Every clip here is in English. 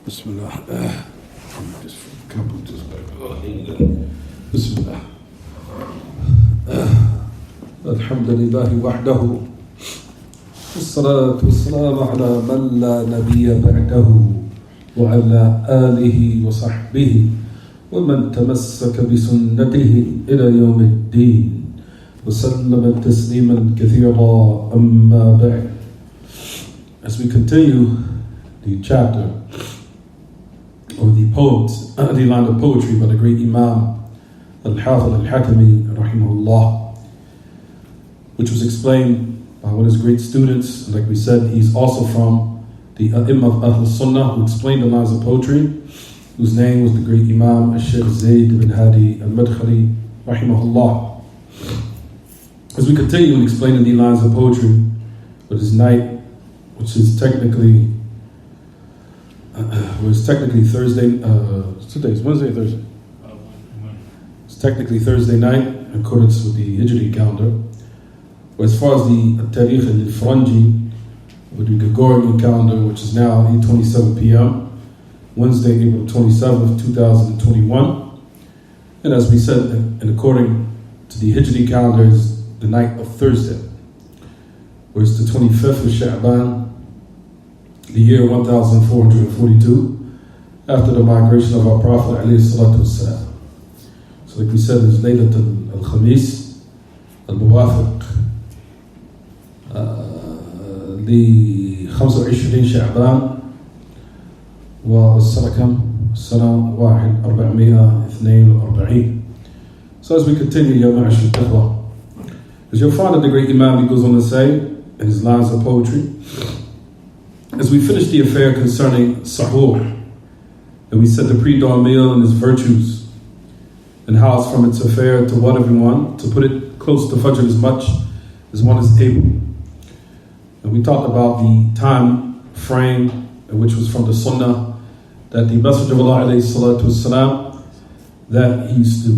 Bismillah. Bismillah. Alhamdulillahi wahdahu. Wassalatu wassalamu ala man la nabiyya ba'dahu. Wa ala alihi wa sahbihi. Wa man tamassaka bi sunnatihi ila yawm ad-din. Wa sallama tasliman kathira amma ba'd. As we continue the chapter, or the poems, the line of poetry by the great Imam Al-Haafiz Al Hakamee, rahimahullah, which was explained by one of his great students. Like we said, he's also from the Imam of Ahl Sunnah, who explained the lines of poetry, whose name was the great Imam Al-Shaykh Zayd ibn Hadee Al-Madkhalee, rahimahullah. As we continue in explaining the lines of poetry for this night, which is technically Thursday. Today's Wednesday or Thursday? It's technically Thursday night in accordance with the Hijri calendar. But as far as the Tariq al-Franji, with the Gregorian calendar, which is now 8:27 p.m., Wednesday, April 27th, 2021. And as we said, and according to the Hijri calendar, is the night of Thursday, where it's the 25th of Sha'ban, the year 1442, after the migration of our Prophet alayhi salatu wassalam. So like we said, it's Laylat al-Khamis, al-Muwafiq, the 25 شعبان والسنة كم؟ السنة 1442. So as we continue, Ya Ma'ashar al-Taqwa, as you'll find that the great Imam, he goes on to say in his lines of poetry, as we finish the affair concerning sahur, and we said the pre-dawn meal and its virtues, and how it's from its affair to what everyone, to put it close to Fajr as much as one is able. And we talked about the time frame, which was from the Sunnah, that the Messenger of Allah alayhi salatu wasalam, that he used to,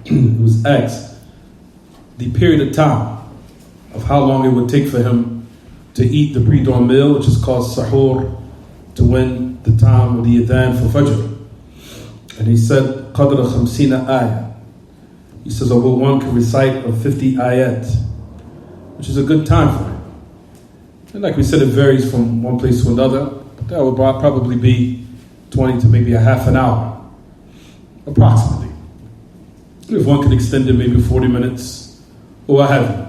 it was asked the period of time of how long it would take for him to eat the pre-dawn meal, which is called sahur, to when the time of the adhan for Fajr. And he said, Qadra 50 ayah. He says, although one can recite of 50 ayat, which is a good time for him. And like we said, it varies from one place to another, but that would probably be 20 to maybe a half an hour, approximately. If one can extend it, maybe 40 minutes, or what have you.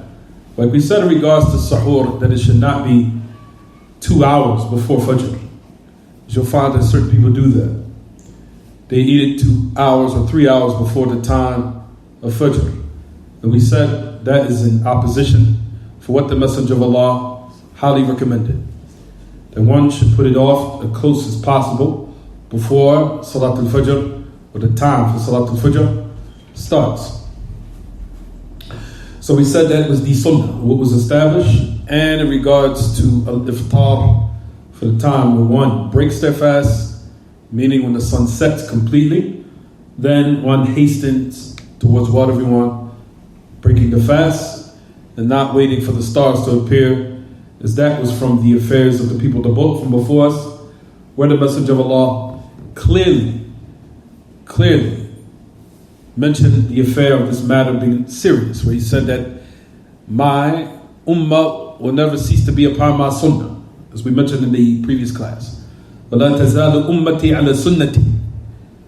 Like we said in regards to sahur, that it should not be 2 hours before Fajr. You'll find that certain people do that. They eat it 2 hours or 3 hours before the time of Fajr. And we said that is in opposition for what the Messenger of Allah highly recommended. That one should put it off as close as possible before Salat al-Fajr, or the time for Salat al-Fajr starts. So we said that was the sunnah, what was established. And in regards to al-iftar, for the time where one breaks their fast, meaning when the sun sets completely, then one hastens towards what everyone, breaking the fast, and not waiting for the stars to appear, as that was from the affairs of the people of the book from before us, where the Messenger of Allah clearly mentioned the affair of this matter being serious, where he said that my ummah will never cease to be upon my sunnah, as we mentioned in the previous class. وَلَا تَزَالُ أُمَّتِي عَلَى سُنَّتِي,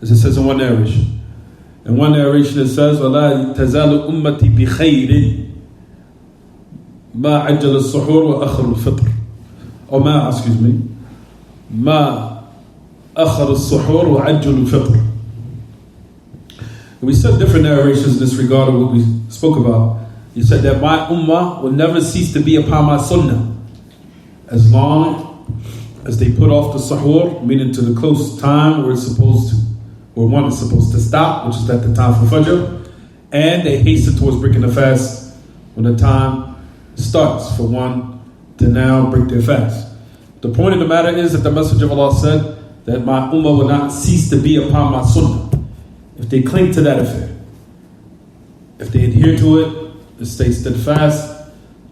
as it says in one narration. In one narration it says, وَلَا تَزَالُ أُمَّتِي بِخَيْرٍ مَا عَجَّلَ السُّحُورُ وَأَخَرُ الْفِطْرِ, or مَا أَخَرُ السُّحُورُ وَعَجَّلُ الْفِطْرِ. We said different narrations in this regard of what we spoke about. He said that my ummah will never cease to be upon my sunnah as long as they put off the sahur, meaning to the close time where one is supposed to stop, which is at the time for Fajr, and they hasten towards breaking the fast when the time starts for one to now break their fast. The point of the matter is that the Messenger of Allah said that my ummah will not cease to be upon my sunnah. If they cling to that affair, if they adhere to it, they stay steadfast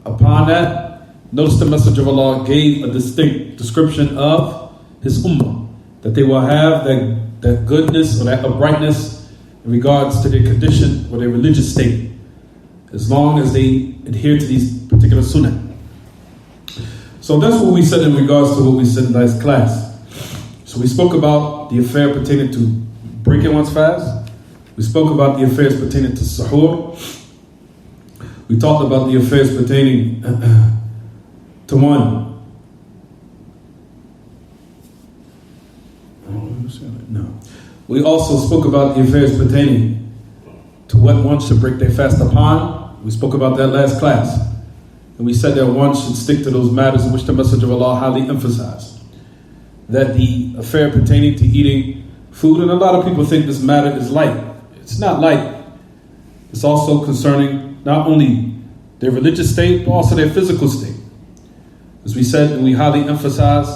upon that. Notice the Messenger of Allah gave a distinct description of his ummah, that they will have that goodness or that uprightness in regards to their condition or their religious state, as long as they adhere to these particular sunnah. So that's what we said in regards to what we said in last class. So we spoke about the affair pertaining to breaking one's fast. We spoke about the affairs pertaining to suhoor. We talked about the affairs pertaining to one. No. We also spoke about the affairs pertaining to what one should break their fast upon. We spoke about that last class. And we said that one should stick to those matters in which the Messenger of Allah highly emphasized. That the affair pertaining to eating food, and a lot of people think this matter is light. It's not light. It's also concerning not only their religious state, but also their physical state. As we said, and we highly emphasized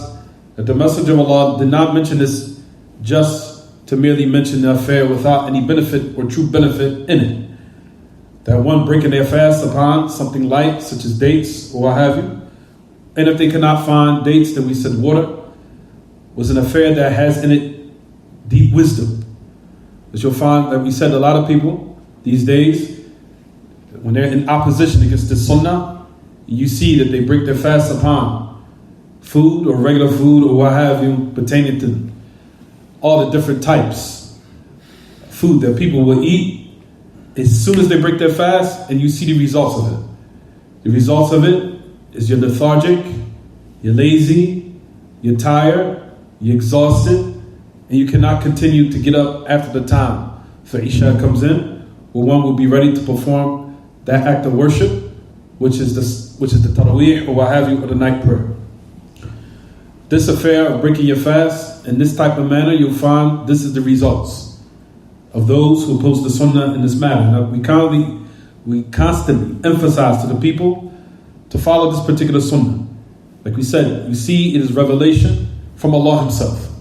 that the Messenger of Allah did not mention this just to merely mention the affair without any benefit or true benefit in it. That one breaking their fast upon something light, such as dates or what have you. And if they cannot find dates, then we said water was an affair that has in it deep wisdom. As you'll find that we said a lot of people these days, when they're in opposition against the sunnah, you see that they break their fast upon food or regular food or what have you, pertaining to all the different types of food that people will eat as soon as they break their fast, and you see the results of it. The results of it is you're lethargic, you're lazy, you're tired, you're exhausted, and you cannot continue to get up after the time for Isha comes in, where one will be ready to perform that act of worship, which is the Taraweeh or what have you, or the night prayer. This affair of breaking your fast in this type of manner, you'll find this is the results of those who oppose the sunnah in this matter. Now, we constantly emphasize to the people to follow this particular sunnah. Like we said, you see it is revelation from Allah Himself,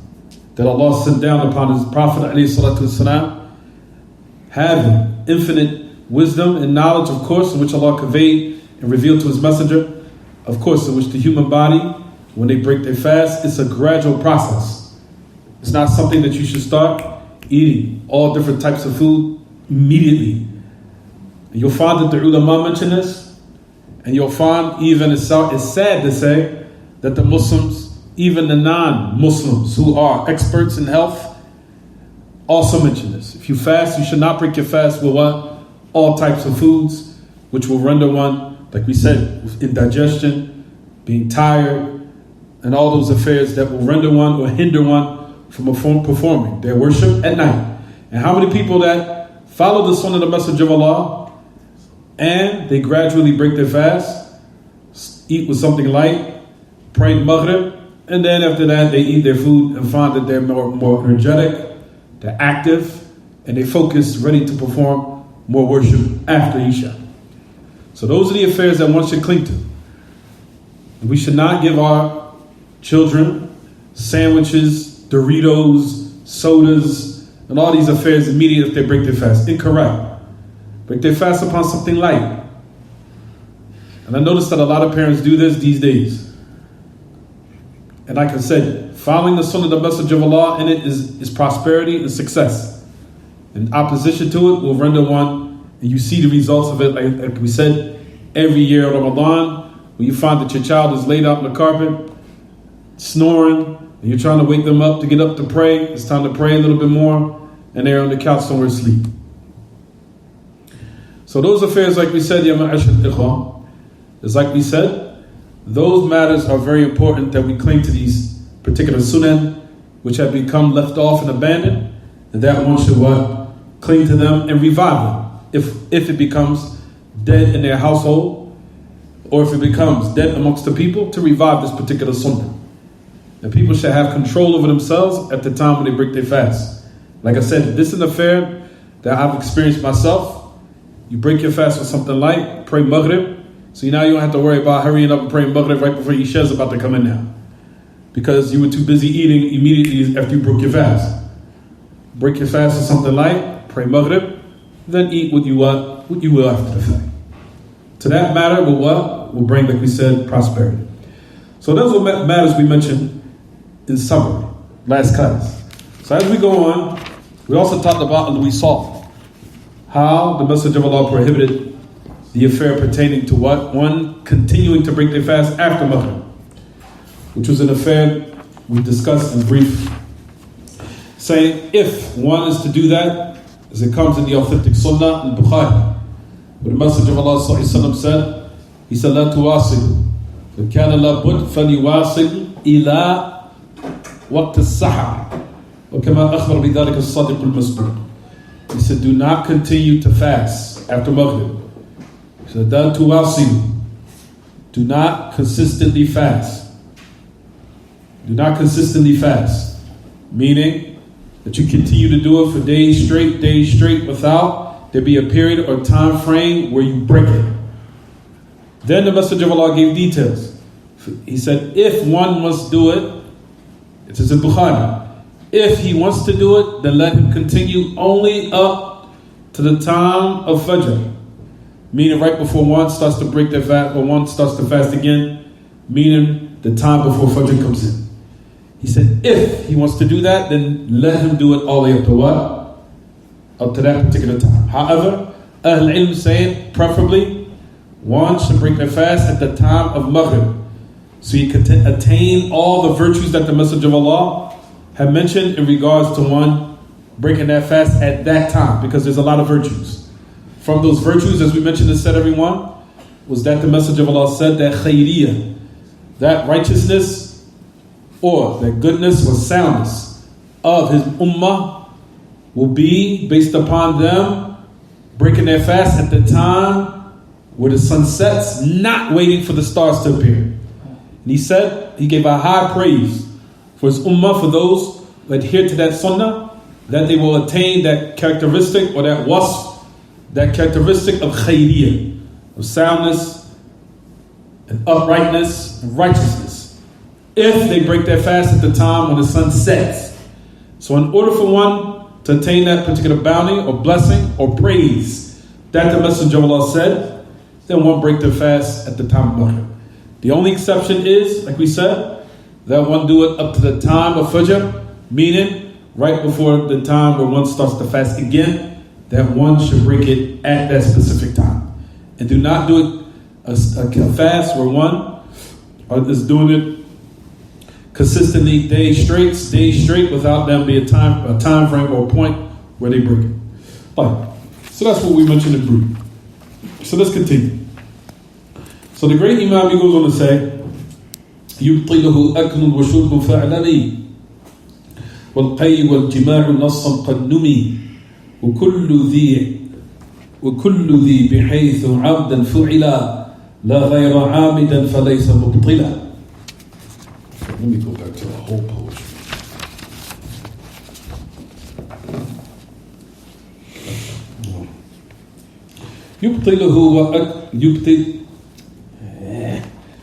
that Allah sent down upon His Prophet ﷺ, having infinite wisdom and knowledge, of course, in which Allah conveyed and revealed to His Messenger, of course, in which the human body, when they break their fast, it's a gradual process. It's not something that you should start eating all different types of food immediately. And you'll find that the ulama mention this, and you'll find even it's sad to say that the Muslims, even the non-Muslims who are experts in health, also mention this. If you fast, you should not break your fast with what? All types of foods, which will render one, like we said, indigestion, being tired, and all those affairs that will render one or hinder one from performing their worship at night. And how many people that follow the sunnah of the Messenger of Allah and they gradually break their fast, eat with something light, pray Maghrib, and then after that they eat their food and find that they're more energetic, they're active, and they focus, ready to perform more worship after Isha. So those are the affairs that one should cling to. We should not give our children sandwiches, Doritos, sodas, and all these affairs immediately if they break their fast. Incorrect. Break their fast upon something light. And I noticed that a lot of parents do this these days. And like I said, following the sunnah of the Messenger of Allah in it is prosperity and success. And opposition to it will render one, and you see the results of it, like we said, every year of Ramadan, when you find that your child is laid out on the carpet, snoring, and you're trying to wake them up to get up to pray. It's time to pray a little bit more, and they're on the couch somewhere asleep. So those affairs, like we said, is like we said, those matters are very important that we cling to these particular sunan, which have become left off and abandoned, and that one should what? Cling to them and revive them. If it becomes dead in their household, or if it becomes dead amongst the people, to revive this particular sunnah. And people should have control over themselves at the time when they break their fast. Like I said, this is an affair that I've experienced myself. You break your fast with something light, pray Maghrib. So now you don't have to worry about hurrying up and praying Maghrib right before Isha is about to come in now. Because you were too busy eating immediately after you broke your fast. Break your fast with something light, pray Maghrib, then eat what you will after the fact. To that matter will what? Will bring, like we said, prosperity. So those are matters we mentioned in summary, last class. So as we go on, we also talked about, and we saw how the Messenger of Allah prohibited the affair pertaining to what? One, continuing to break their fast after Maghrib, which was an affair we discussed in brief, saying if one is to do that, as it comes in the authentic Sunnah in Bukhari, where the Messenger of Allah said, he said, لا تواصل فكان لابد فليواصل إلى وقت السحر وكما أخبر بذلك الصادق المصدوق. He said, do not continue to fast after Maghrib. He said, لا تواصل, do not consistently fast. Do not consistently fast, meaning that you continue to do it for days straight, without there be a period or time frame where you break it. Then the Messenger of Allah gave details. He said, if one must do it, it is in Bukhari, if he wants to do it, then let him continue only up to the time of Fajr, meaning right before one starts to break their fast, or one starts to fast again, meaning the time before Fajr comes in. He said, if he wants to do that, then let him do it all the way up to what? Up to that particular time. However, Ahl Ilm say preferably one should break their fast at the time of Maghrib, so you can attain all the virtues that the Messenger of Allah had mentioned in regards to one breaking that fast at that time, because there's a lot of virtues. From those virtues, as we mentioned and said, everyone, was that the Messenger of Allah said that khayriyah, that righteousness or that goodness or soundness of his ummah will be based upon them breaking their fast at the time where the sun sets, not waiting for the stars to appear. And he said, he gave a high praise for his ummah, for those who adhere to that sunnah, that they will attain that characteristic or that wasf, that characteristic of khayriyah, of soundness and uprightness and righteousness, if they break their fast at the time when the sun sets. So in order for one to attain that particular bounty or blessing or praise that the Messenger of Allah said, then one break their fast at the time of Maghrib. The only exception is, like we said, that one do it up to the time of Fajr, meaning right before the time where one starts to fast again, that one should break it at that specific time. And do not do it a fast where one is doing it consistently days straight without them be a time frame or a point where they break it. Right. So that's what we mentioned in brief. So let's continue. So the great Imam, he goes on to say, يبطله أكل وشرب فاعلمي والقي والجماع نصا قد نمي وكل ذي بحيث عبدا فعلا لا غير عامدا فليس مبطلا. Let me go back to the whole poetry.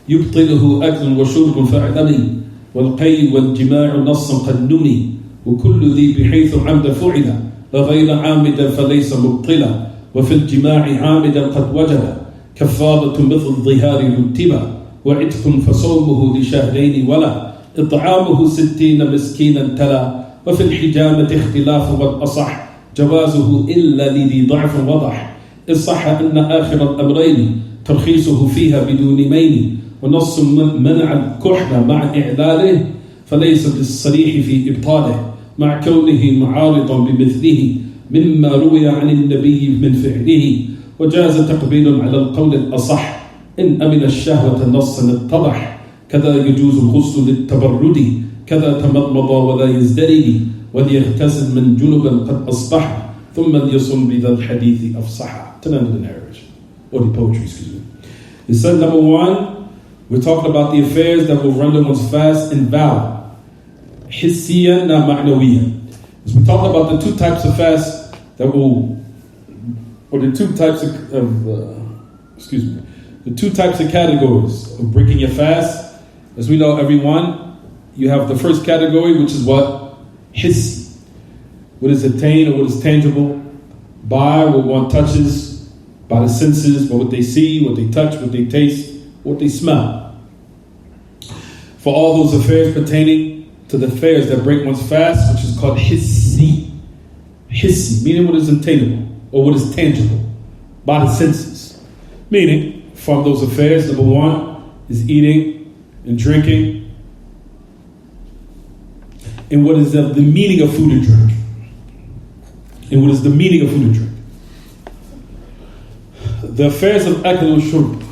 يبطله أكل وشرب فاعلمي والقي والجماع نصا قد نمي وكل ذي بحيث عمد فعل لغير عامدا فليس مبطلا وفي الجماع عامدا قد وجب كفارة مثل الظهار رتبا وعتق فصومه لشهرين ولا إطعامه 60 مسكينا تلا وفي الحجامة اختلاف والأصح جوازه إلا لذي ضعف وضح إذ صح أن آخر الأمرين ترخيصه فيها بدون مين ونص منع الكحل مع إعلاله فليس بالصريح في إبطاله مع كونه معارضا بمثله مما روي عن النبي من فعله وجاز تقبيل على القول الأصح إن أمن الشهوة نصا اتضح كذا يجوز الغسل للتبرد كذا تمضمض ولا يزدرد وليغتسل من جنبا قد أصبح ثم ليصم بذا الحديث أفصح. To the end of the narration, or the poetry, excuse me. It said, number one, we're talking about the affairs that will render one's fast invalid. Hissiya na ma'nawiya. As we talked about the two types of fast that will, or the two types the two types of categories of breaking your fast. As we know, everyone, you have the first category, which is what? Hissi. What is attained or what is tangible by what one touches, by the senses, by what they see, what they touch, what they taste, what they smell. For all those affairs pertaining to the affairs that break one's fast, which is called hissi. Hissi, meaning what is attainable or what is tangible by the senses. Meaning, from those affairs, number one is eating and drinking, and what is the meaning of food and drink. And what is the meaning of food and drink? The affairs of akal wa shurb.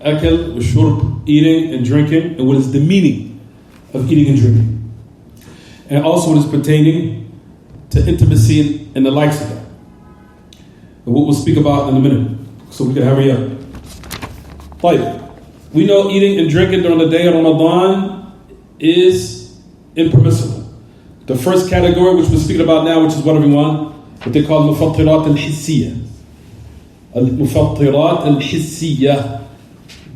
Akal wa shurb, eating and drinking, and what is the meaning of eating and drinking. And also what is pertaining to intimacy and the likes of that. And what we'll speak about in a minute, so we can hurry up. Like, we know eating and drinking during the day of Ramadan is impermissible. The first category, which we're speaking about now, which is what everyone, what they call mufattirat al-hissiyah. Al-mufattirat al-hissiyah.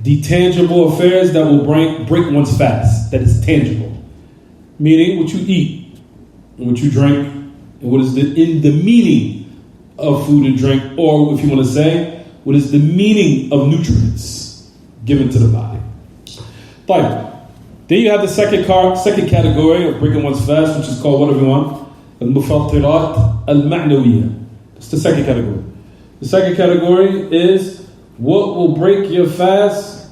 The tangible affairs that will break one's fast, that is tangible. Meaning what you eat, and what you drink, and what is in the meaning of food and drink, or if you want to say, what is the meaning of nutrients given to the body. Fine. Then you have the second category of breaking one's fast, which is called what everyone? Al-mufattirat al-ma'nawiyah. That's the second category. The second category is what will break your fast,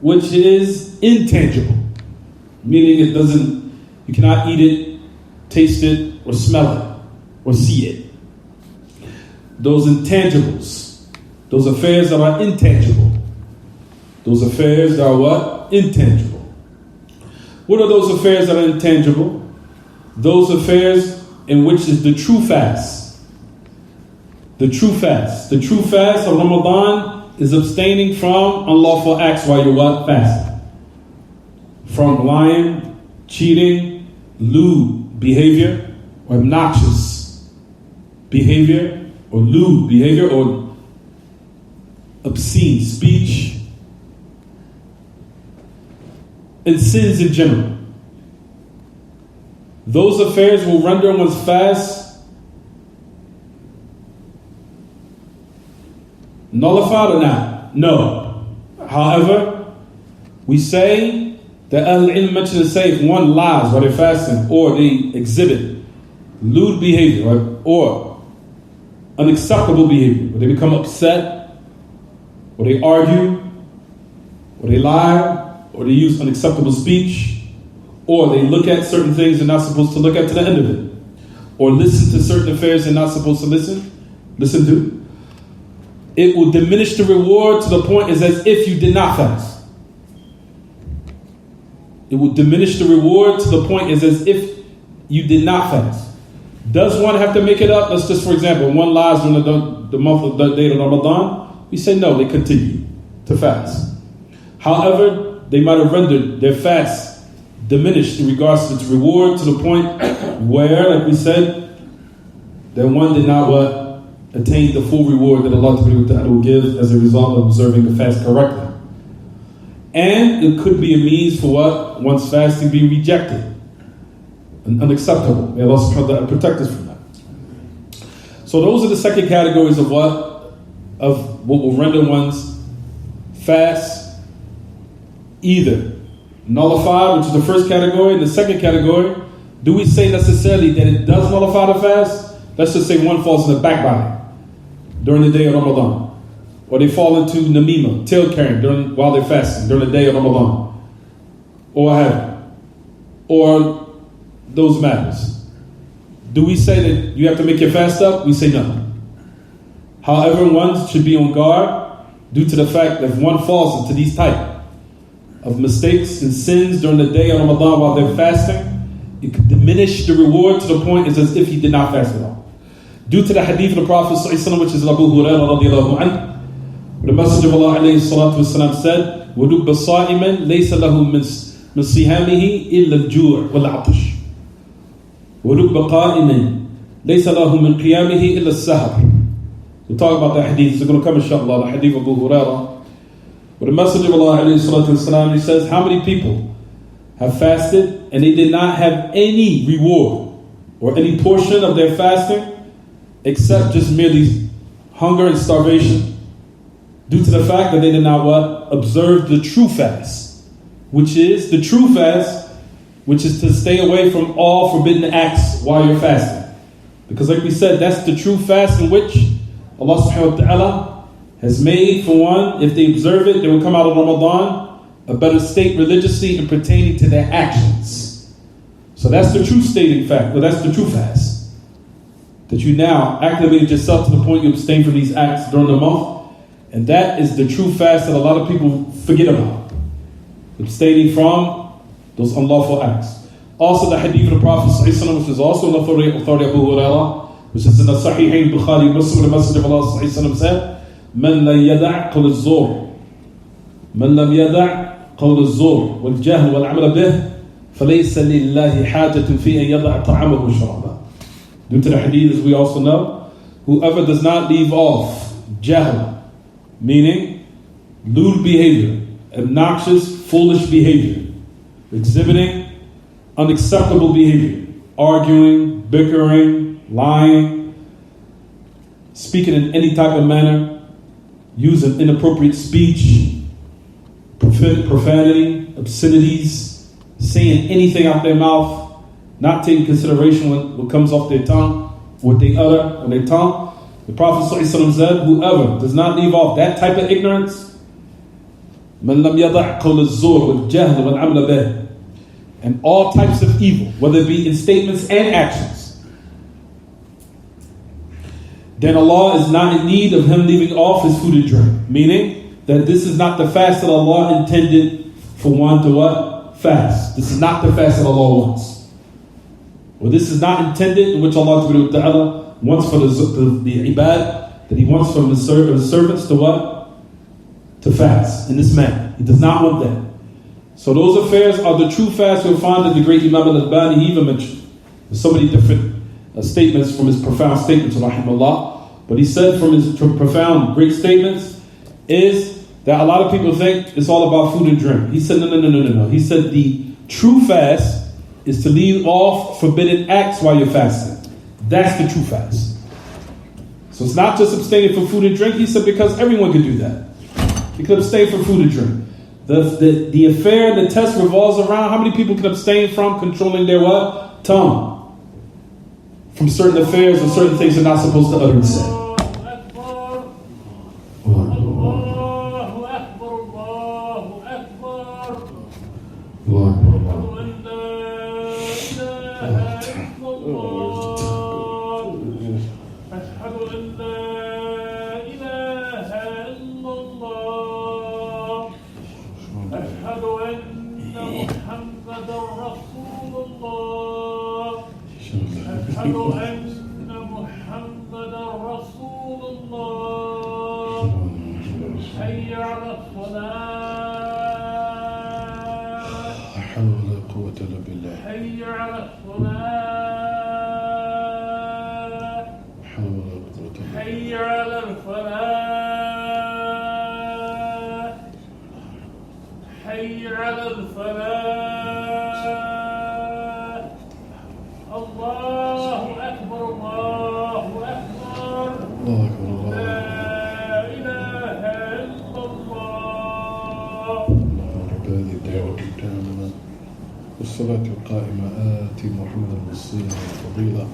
which is intangible. Meaning you cannot eat it, taste it, or smell it, or see it. Those intangibles, those affairs that are intangible. Those affairs that are what? Intangible. What are those affairs that are intangible? Those affairs in which is the true fast. The true fast. The true fast of Ramadan is abstaining from unlawful acts while you're what? Fasting. From lying, cheating, lewd behavior, or obnoxious behavior, or lewd behavior, or obscene speech, and sins in general. Those affairs will render one's fast nullified or not? No. However, we say that Al-Ilm mentioned to say if one lies while they're fasting, or they exhibit lewd behavior, or unacceptable behavior, or they become upset, or they argue, or they lie, or they use unacceptable speech, or they look at certain things they're not supposed to look at to the end of it, or listen to certain affairs they're not supposed to listen to, it will diminish the reward to the point as if you did not fast. It will diminish the reward to the point as if you did not fast. Does one have to make it up? Let's just, for example, one lies during the month of the day of Ramadan. We say no, they continue to fast. However, they might have rendered their fast diminished in regards to its reward to the point where, like we said, that one did not attain the full reward that Allah will give as a result of observing the fast correctly. And it could be a means for what? One's fasting being rejected and unacceptable. May Allah subhanahu wa ta'ala protect us from that. So those are the second categories of what will render one's fast either nullified, which is the first category, and the second category, do we say necessarily that it does nullify the fast? Let's just say one falls in the backbiting during the day of Ramadan, or they fall into namima, tail carrying while they're fasting during the day of Ramadan, or those matters. Do we say that you have to make your fast up? We say no. However, one should be on guard due to the fact that if one falls into these type of mistakes and sins during the day of Ramadan while they're fasting, it could diminish the reward to the point as if he did not fast at all. Due to the hadith of the Prophet ﷺ, which is Abu Hurairah radiallahu anhu, the Messenger of Allah alayhi salatu wasalam said, وَدُبَّ صَائِمًا لَيْسَ لَهُ مِنْ صِيَامِهِ إِلَّا الْجُوعِ وَالْعَطْشِ وَدُبَّ قَائِمًا لَيْسَ لَهُ مِنْ قِيَامِهِ إِلَّا السَّهَرِ. We'll talk about that hadith. It's going to come inshallah, the hadith of Abu Hurairah. But the Messenger of Allah alayhi salatu wasalam, he says, how many people have fasted and they did not have any reward or any portion of their fasting except just merely hunger and starvation due to the fact that they did not observe the true fast. which is the true fast, which is to stay away from all forbidden acts while you're fasting. Because like we said, that's the true fast in which Allah subhanahu wa ta'ala has made, for one, if they observe it, they will come out of Ramadan a better state religiously and pertaining to their actions. So that's the true stating fact, but that's the true fast. That you now activated yourself to the point you abstain from these acts during the month. And that is the true fast that a lot of people forget about. Abstaining from those unlawful acts. Also the hadith of the Prophet ﷺ, which is also on the authority of Abu Hurairah, which is in the Sahihain, Bukhari, Muslim, the Messenger of Allah ﷺ said, من لا يدع قول الزور من لم يدع قول الزور والجهل والعمل به فليس لله حاجة في أن يدع طعامه وشرابه. Due to the hadith, as we also know, whoever does not leave off jahl, meaning lewd behavior, obnoxious, foolish behavior, exhibiting unacceptable behavior, arguing, bickering, lying, speaking in any type of manner, using inappropriate speech, profanity, obscenities, saying anything out their mouth, not taking consideration what comes off their tongue, what they utter on their tongue. The Prophet ﷺ said, whoever does not leave off that type of ignorance, مَنْ لَمْ يَضَعْ قَوْلَ الزُّورِ وَالْجَهْلِ وَالْعَمْلَ بِهِ, and all types of evil, whether it be in statements and actions, then Allah is not in need of him leaving off his food and drink. Meaning that this is not the fast that Allah intended for one to what? Fast. This is not the fast that Allah wants. Or this is not intended in which Allah Ta'ala wants for the ibad, that He wants from His servants to what? To fast in this manner. He does not want that. So those affairs are the true fast. You'll find that the great Imam Al-Albani, he even mentioned so many different statements from his profound statements, rahimahullah. But he said from his profound great statements is that a lot of people think it's all about food and drink. He said no. He said the true fast is to leave off forbidden acts while you're fasting. That's the true fast. So it's not just abstaining from food and drink. He said because everyone can do that. You can abstain from food and drink. The affair, the test revolves around how many people can abstain from controlling their what? Tongue. From certain affairs or certain things they're not supposed to utter and say. والصلاة القائمة آتي محمد الوصية والفضيلة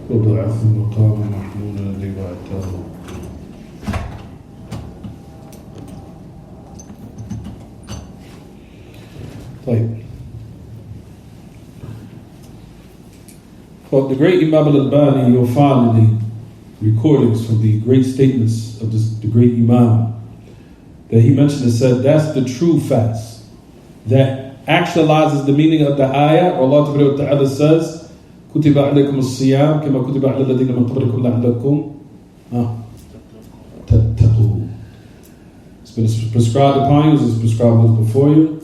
وضعف المقام محمودا الذي وعدته. طيب. For the great Imam Al-Albani, you'll find in the recordings from the great statements of the great Imam that he mentioned and said that's the true fast that actualizes the meaning of the ayah. Allah Ta'ala says, كُتِبَ عَلَيْكُمُ الصِّيَامُ كَمَا كُتِبَ عَلَى الَّذِينَ مِنْ قَبْلِكُمْ لَعَلَّكُمْ تَتَّقُونَ. It's been prescribed upon you, as it's prescribed before you,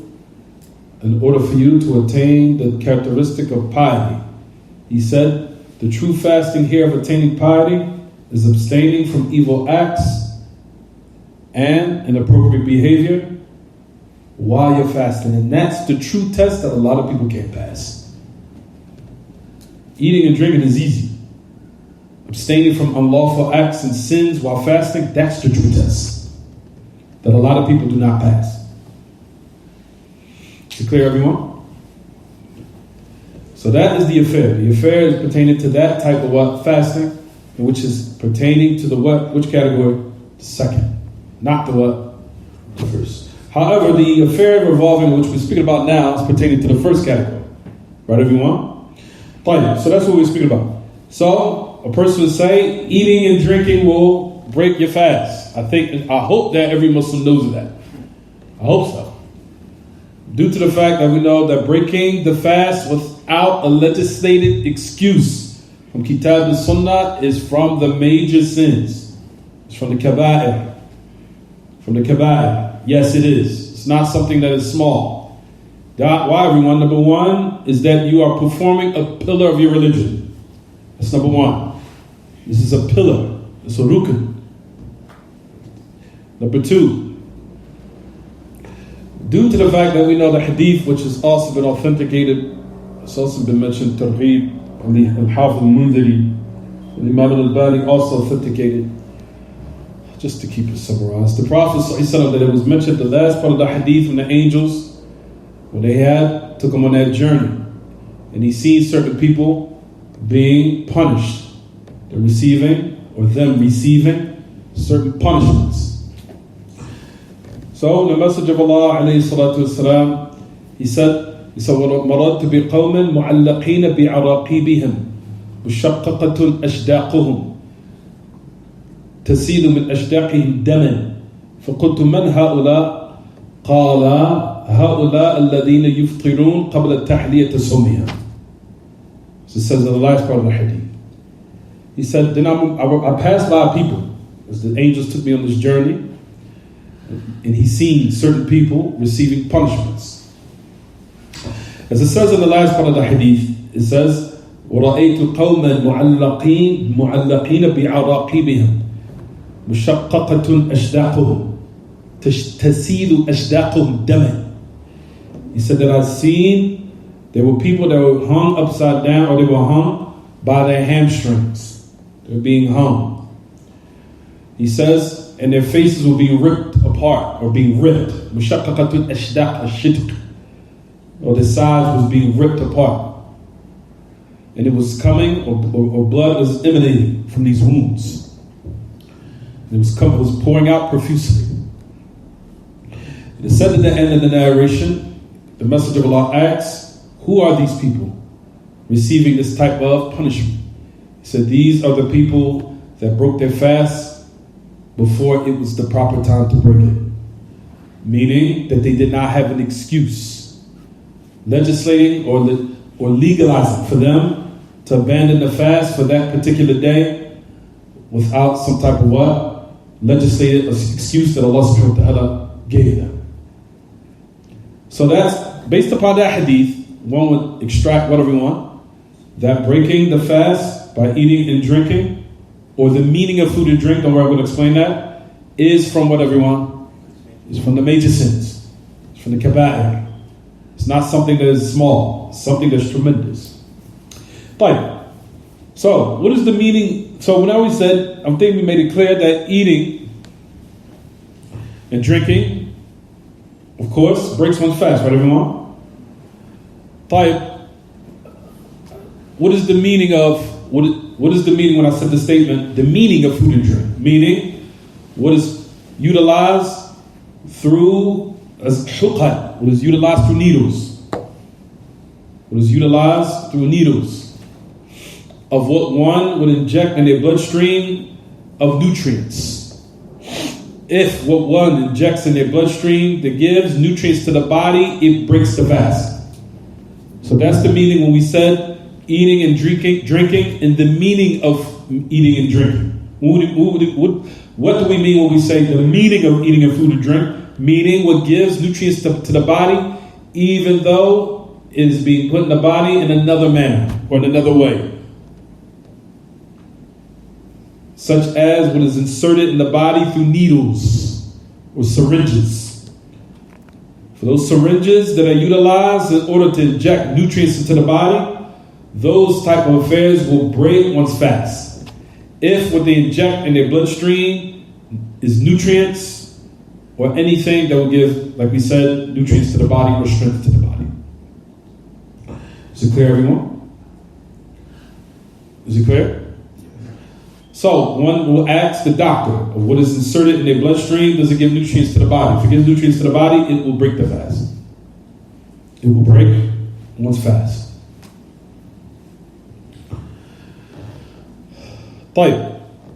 in order for you to attain the characteristic of piety. He said, the true fasting here of attaining piety is abstaining from evil acts and inappropriate behavior while you're fasting. And that's the true test that a lot of people can't pass. Eating and drinking is easy. Abstaining from unlawful acts and sins while fasting, that's the true test that a lot of people do not pass. Is it clear, everyone? So that is the affair. The affair is pertaining to that type of what? Fasting, which is pertaining to the what? Which category? The second. Not the what? The first. However, the affair revolving, which we're speaking about now, is pertaining to the first category. Right, everyone? Fine. So that's what we're speaking about. So, a person would say, eating and drinking will break your fast. I hope that every Muslim knows that. I hope so. Due to the fact that we know that breaking the fast without a legislated excuse from Kitab and Sunnah is from the major sins. It's from the Kaba'ir. From the Kaba'ir. Yes, it is. It's not something that is small. Why, everyone? Number one is that you are performing a pillar of your religion. That's number one. This is a pillar. It's a rukn. Number two, due to the fact that we know the hadith, which has also been authenticated, it's also been mentioned, Tarheeb, and the Haafiz Al and Imam Al-Bani also authenticated. Just to keep it summarized, the Prophet ﷺ, that it was mentioned the last part of the hadith from the angels, when they took him on that journey, and he sees certain people being punished. They're receiving certain punishments. So the message of Allah alayhi salatu wasalam, he said, وَمَرَدْتُ بِقَوْمٍ مُعَلَّقِينَ بِعَرَاقِبِهِمْ مُشَقَّقَةٌ أَشْدَاقُهُمْ تسيل من أشداقهم دما فقلت من هؤلاء قال هؤلاء الذين يفطرون قبل التحلية سميا. So it says in the last part of the hadith, he said, then I passed by people as the angels took me on this journey, and he seen certain people receiving punishments. As it says in the last part of the hadith, it says وَرَأَيْتُ قَوْمًا مُعَلَّقِينَ بِعَرَاقِبِهِمْ مشققة أشداقهم تسيل أشداقهم دما. He said that I've seen there were people that were hung upside down, or they were hung by their hamstrings. They were being hung. He says, and their faces were being ripped apart, or being ripped. مشققة أشداق الشدق, or the sides was being ripped apart, and it was coming, or blood was emanating from these wounds. It was pouring out profusely. It is said at the end of the narration, the Messenger of Allah asks, who are these people receiving this type of punishment? He said, these are the people that broke their fast before it was the proper time to break it. Meaning that they did not have an excuse, legislating or legalizing for them to abandon the fast for that particular day without some type of what? Legislated excuse that Allah subhanahu wa ta'ala gave them. So that's based upon that hadith, one would extract whatever you want, that breaking the fast by eating and drinking, or the meaning of food and drink, don't worry, I'm going to explain that, is from what everyone? Is from the major sins. It's from the kaba'ir. It's not something that is small, it's something that's tremendous. Fine. So, what is the meaning? So now we said, I think we made it clear that eating and drinking, of course, breaks one's fast, right, everyone? Fine. What is the meaning of, what is the meaning when I said the statement, the meaning of food and drink? Meaning, what is utilized through as huqad, what is utilized through needles. What is utilized through needles of what one would inject in their bloodstream of nutrients. If what one injects in their bloodstream that gives nutrients to the body, it breaks the fast. So that's the meaning when we said eating and drinking, and the meaning of eating and drinking. What do we mean when we say the meaning of eating and food and drink? Meaning what gives nutrients to the body, even though it is being put in the body in another manner or in another way. Such as what is inserted in the body through needles or syringes. For those syringes that are utilized in order to inject nutrients into the body, those type of affairs will break one's fast. If what they inject in their bloodstream is nutrients or anything that will give, like we said, nutrients to the body or strength to the body. Is it clear, everyone? Is it clear? So, one will ask the doctor of what is inserted in their bloodstream. Does it give nutrients to the body? If it gives nutrients to the body, it will break the fast. It will break one's fast.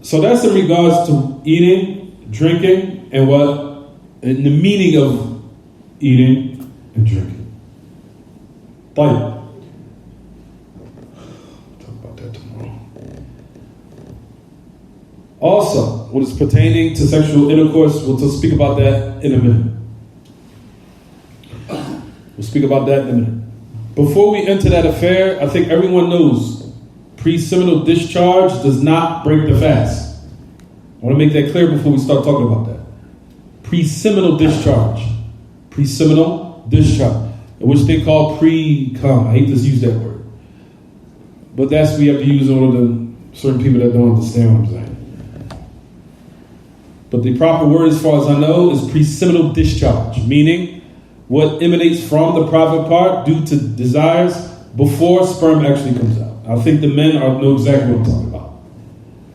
So that's in regards to eating, drinking, and what? And the meaning of eating and drinking. Talk about that tomorrow. Also, what is pertaining to sexual intercourse, we'll speak about that in a minute. We'll speak about that in a minute. Before we enter that affair, I think everyone knows pre-seminal discharge does not break the fast. I want to make that clear before we start talking about that. Pre-seminal discharge. Pre-seminal discharge. Which they call pre-cum. I hate to use that word. But that's we have to use in order to certain people that don't understand what I'm saying. But the proper word, as far as I know, is pre-seminal discharge. Meaning what emanates from the private part due to desires before sperm actually comes out. I think the men know exactly what I'm talking about.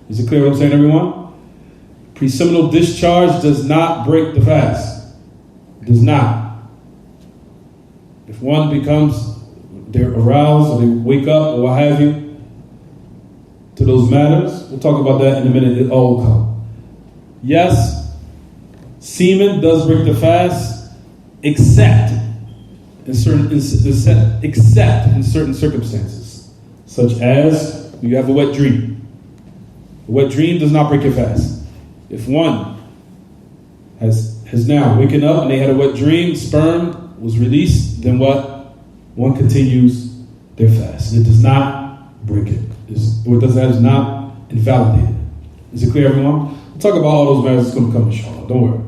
Is it clear what I'm saying, everyone? Pre-seminal discharge does not break the fast. Does not. If one becomes, they're aroused or they wake up or what have you, to those matters, we'll talk about that in a minute, it all will come. Yes, semen does break the fast, except in certain circumstances, such as you have a wet dream. A wet dream does not break your fast. If one has now waken up and they had a wet dream, sperm was released, then what? One continues their fast. It does not break it. What does that is not invalidated. Is it clear, everyone? We'll talk about all those matters. It's going to come, inshallah. Don't worry.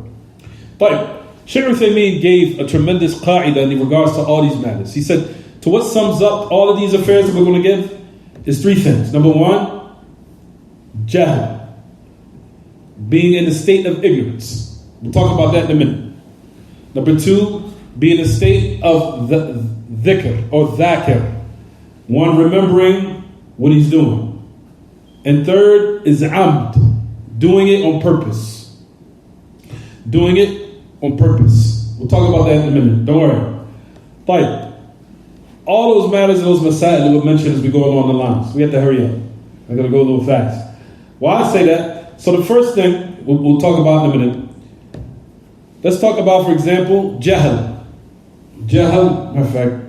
But Shaykh Uthaymeen gave a tremendous qa'idah in regards to all these matters. He said, to what sums up all of these affairs that we're going to give is three things. Number one, jahl. Being in a state of ignorance. We'll talk about that in a minute. Number two, being in a state of dhikr or dhakir. One remembering what he's doing. And third is amd. Doing it on purpose. Doing it on purpose. We'll talk about that in a minute. Don't worry. Fine. All those matters and those masail that we'll mention as we go along the lines. We have to hurry up. I'm going to go a little fast. Why I say that? So the first thing we'll talk about in a minute. Let's talk about, for example, jahl. Jahl, matter of fact,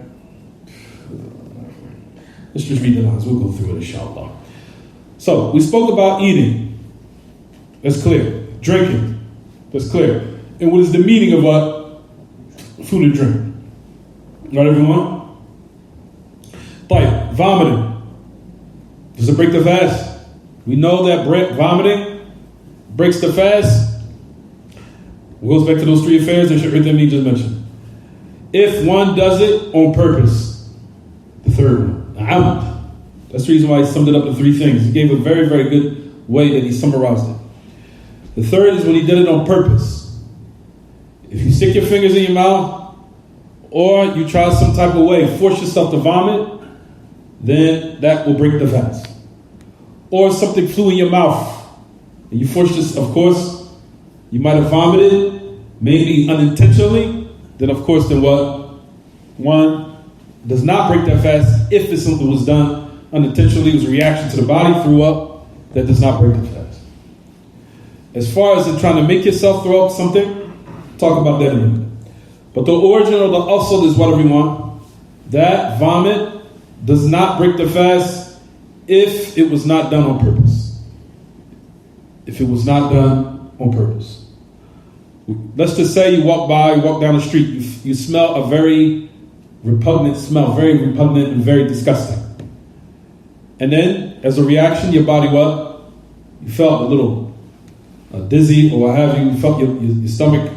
let's just read the lines. We'll go through it, inshallah. So, we spoke about eating. That's clear. Drinking. That's clear. And what is the meaning of what? Food and drink. Not everyone? Like, vomiting. Does it break the fast? We know that vomiting breaks the fast. It goes back to those three affairs that Shaykh Uthaymeen just mentioned. If one does it on purpose, the third one, amd. That's the reason why he summed it up in three things. He gave a very, very good way that he summarized it. The third is when he did it on purpose. If you stick your fingers in your mouth, or you try some type of way, force yourself to vomit, then that will break the fast. Or something flew in your mouth, and you forced yourself, of course, you might have vomited, maybe unintentionally, then of course, then what? One does not break that fast if it's something was done unintentionally, it was a reaction to the body, threw up, that does not break the fast. As far as trying to make yourself throw up something, talk about that in a minute. But the origin of the asl is what, everyone? That vomit does not break the fast if it was not done on purpose. If it was not done on purpose. Let's just say you walk down the street, you smell a very repugnant smell, very repugnant and very disgusting. And then, as a reaction, your body what? You felt a little dizzy or what have you. You felt your stomach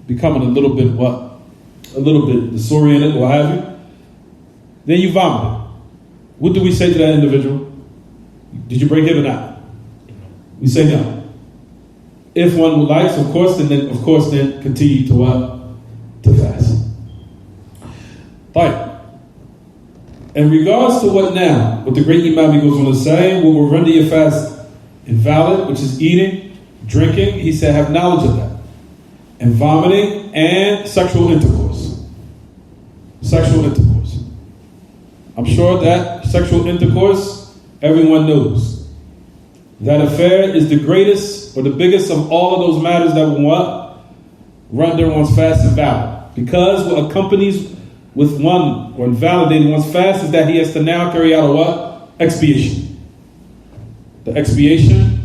becoming a little bit what? A little bit disoriented or what have you. Then you vomited. What do we say to that individual? Did you break it or not? We say no. If one likes, of course, then continue to what? To fast. Right. In regards to what now, what the great Imam he goes on to say, what will render your fast invalid, which is eating, drinking, he said, have knowledge of that. And vomiting and sexual intercourse. Sexual intercourse. I'm sure that sexual intercourse, everyone knows. That affair is the greatest or the biggest of all of those matters that will what? Render one's fast invalid. Because what accompanies with one or invalidating one's fast is that he has to now carry out a what? Expiation. The expiation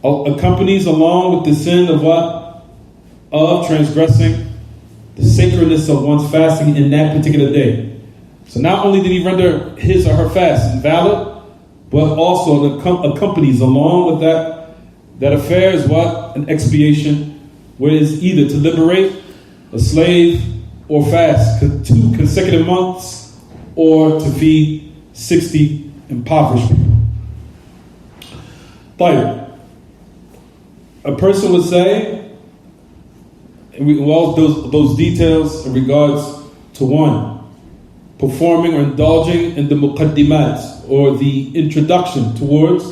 accompanies along with the sin of what? Of transgressing the sacredness of one's fasting in that particular day. So not only did he render his or her fast invalid, but also the accompanies along with that affair is what? An expiation, where it is either to liberate a slave or fast 2 consecutive months or to feed 60 impoverished people. But a person would say, those details in regards to one, performing or indulging in the muqaddimat, or the introduction towards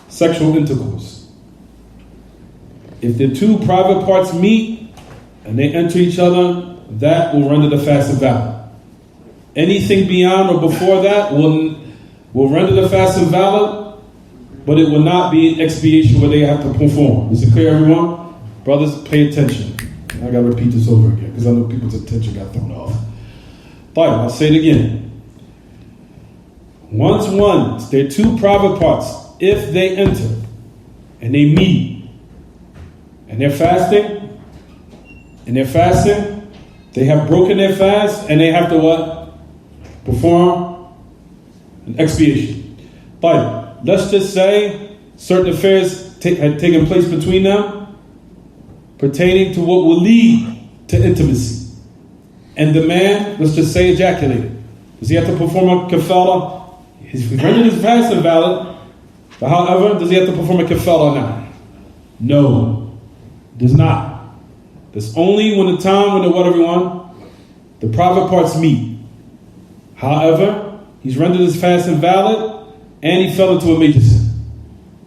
sexual intercourse. If the two private parts meet and they enter each other, that will render the fast invalid. Anything beyond or before that will render the fast invalid, but it will not be an expiation where they have to perform. Is it clear, everyone? Brothers, pay attention. I got to repeat this over again because I know people's attention got thrown off. Fine, I'll say it again. Once they're two private parts, if they enter and they meet and they're fasting, they have broken their fast and they have to what? Perform an expiation. But let's just say certain affairs had taken place between them pertaining to what will lead to intimacy. And the man, let's just say, ejaculated. Does he have to perform a kafara? He's rendered his fast invalid. But however, does he have to perform a kafara now? No, does not. That's only when the private parts meet. However, he's rendered his fast invalid and he fell into a major sin,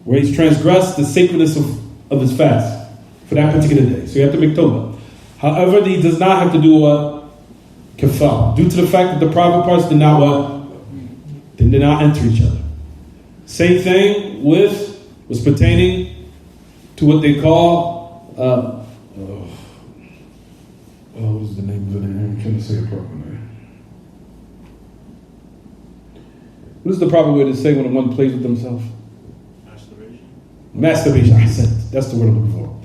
where he's transgressed the sacredness of his fast for that particular day. So you have to make tawbah. However, he does not have to do what? Kafara. Due to the fact that the private parts did not what? They did not enter each other. Same thing was pertaining to what they call what is the name of it? I'm trying to say it properly. What is the proper way to say when one plays with themselves? Masturbation. I said that's the word I'm looking for.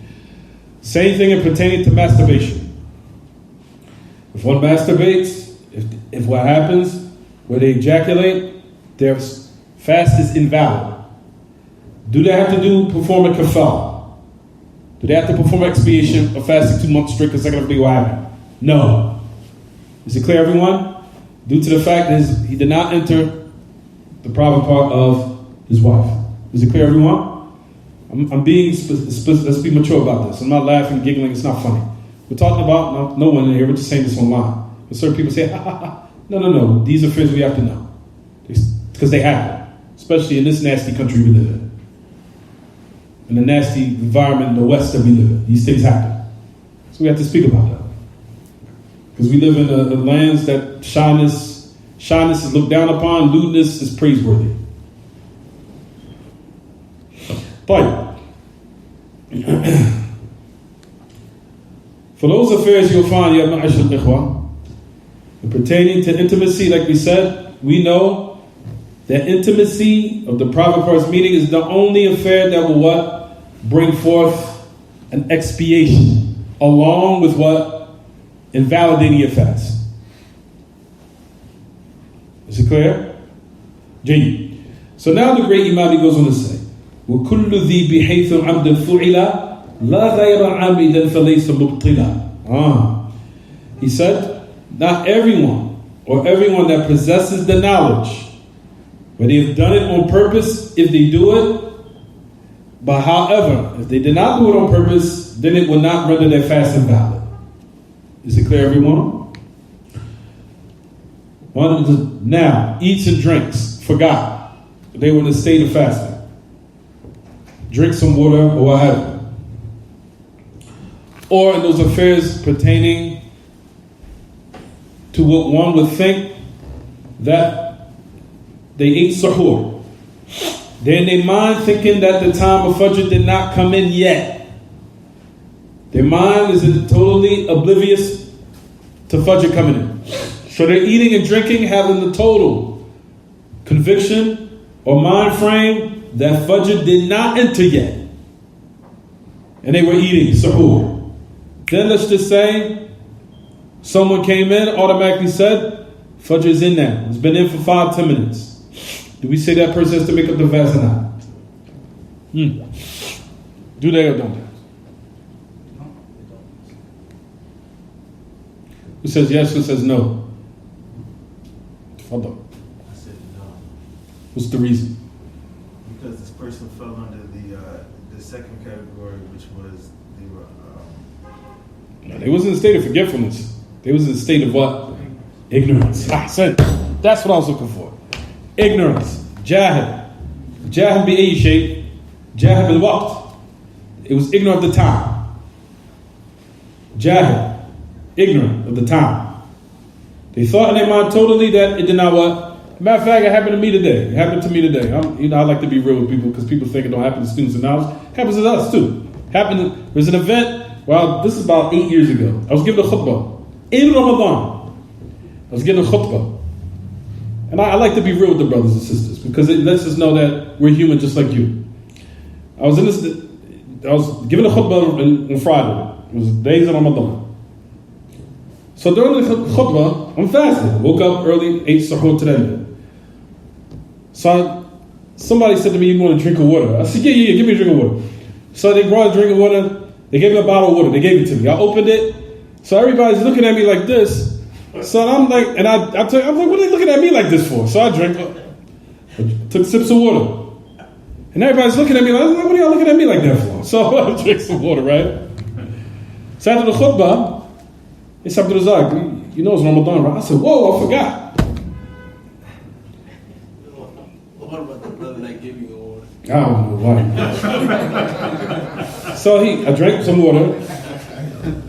Same thing in pertaining to masturbation. If one masturbates, if what happens where they ejaculate, their fast is invalid. Do they have to perform a kafara? Do they have to perform expiation of fasting 2 months straight consecutively? What happened? No. Is it clear, everyone? Due to the fact that he did not enter the private part of his wife. Is it clear, everyone? I'm being let's be mature about this. I'm not laughing, giggling. It's not funny. We're talking about no one in here. We're just saying this online. But certain people say, No. These are things we have to know because they happen, especially in this nasty country we live in. In the nasty environment in the West that we live in. These things happen. So we have to speak about that. Because we live in the lands that shyness is looked down upon, lewdness is praiseworthy. But for those affairs you'll find, ya ma'ashar ikhwa, pertaining to intimacy, like we said, we know that intimacy of the private parts meeting is the only affair that will what? Bring forth an expiation along with what? Invalidating your fast. Is it clear? Jayyid. So now the great Imam goes on to say, وَكُلُّ ذِي بِحَيْثُ عَمْدًا فُعِلًا لَا غَيْرَ عَامِدًا فَلَيْسَ مُبْطِلًا. He said, not everyone that possesses the knowledge, but they have done it on purpose if they do it. But however, if they did not do it on purpose, then it will not render their fast invalid. Is it clear, everyone? One now eats and drinks, forgot. They were in a state of fasting. Drink some water or what have you. Or in those affairs pertaining to what one would think that they ate suhoor. They're in their mind thinking that the time of Fajr did not come in yet. Their mind is totally oblivious to Fajr coming in. So they're eating and drinking, having the total conviction or mind frame that Fajr did not enter yet. And they were eating suhoor. Then let's just say someone came in, automatically said, Fajr is in now. It's been in for 5-10 minutes. Do we say that person has to make up the fast or not? Do they or don't they? Who says yes, who says no? Tafadhal. I said no. What's the reason? Because this person fell under the second category, which was No, they wasn't in a state of forgetfulness. They was in a state of what? Ignorance. That's what I was looking for. Ignorance. Jahil. Jahil bi ayyi shay. Jahil bil waqt. It was ignorant of the time. Jahil. Ignorant of the time. They thought in their mind totally that it did not what? Matter of fact, it happened to me today. It happened to me today. I like to be real with people because people think it don't happen to students and knowledge. It happens to us too. There's an event, well, this is about 8 years ago. I was given a khutbah in Ramadan. I was given a khutbah. And I like to be real with the brothers and sisters because it lets us know that we're human just like you. I was given a khutbah on Friday. It was days of Ramadan. So during the khutbah, I'm fasting. Woke up early, ate suhoor today. So somebody said to me, you want a drink of water? I said, yeah, give me a drink of water. So they brought a drink of water. They gave me a bottle of water. They gave it to me. I opened it. So everybody's looking at me like this. So I'm like, and I'm like, what are they looking at me like this for? So I took sips of water. And everybody's looking at me like, what are y'all looking at me like that for? So I drank some water, right? So after the khutbah, it's Abdur, you know it's Ramadan, right? I said, whoa, I forgot. What about the brother that gave you the water? I don't know why. So I drank some water.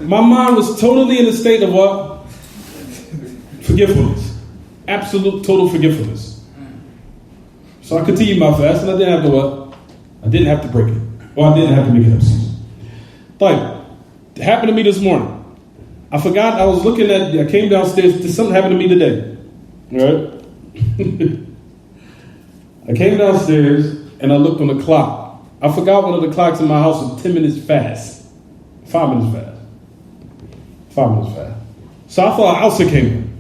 My mind was totally in a state of what? Forgetfulness. Absolute, total forgetfulness. So I continued my fast and I didn't have to what? I didn't have to break it. Or I didn't have to make it excuse. But it happened to me this morning. I forgot I came downstairs, something happened to me today. Right? I came downstairs and I looked on the clock. I forgot one of the clocks in my house was 10 minutes fast. 5 minutes fast. 5 minutes fast. So I thought Alsa came in.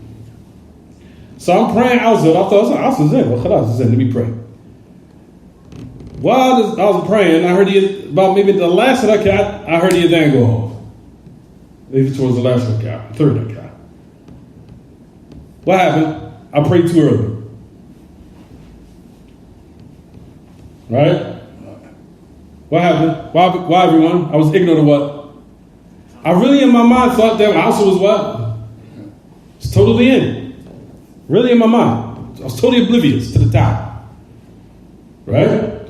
So I'm praying Alsa. I thought Alsa's in. Well, Khalas is in. Let me pray. While I was praying, I heard about maybe the last rakat, I heard the adhan go off. Maybe towards the last rakat, third rakat. What happened? I prayed too early. Right? What happened? Why everyone? I was ignorant of what? I really in my mind thought that Alsa was what? It's totally in. Really in my mind. I was totally oblivious to the time. Right?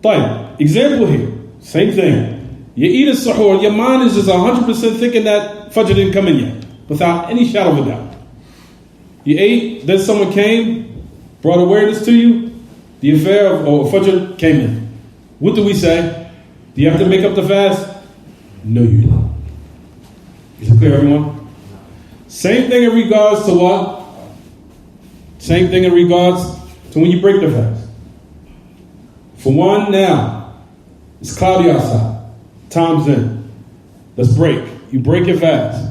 Fine. Example here. Same thing. You eat a suhoor, your mind is just 100% thinking that Fajr didn't come in yet. Without any shadow of a doubt. You ate, then someone came, brought awareness to you, the affair of Fajr came in. What do we say? Do you have to make up the fast? No, you don't. Is it clear, everyone? Same thing in regards to what? Same thing in regards to when you break the fast. For one, now, it's cloudy outside. Time's in. Let's break. You break your fast.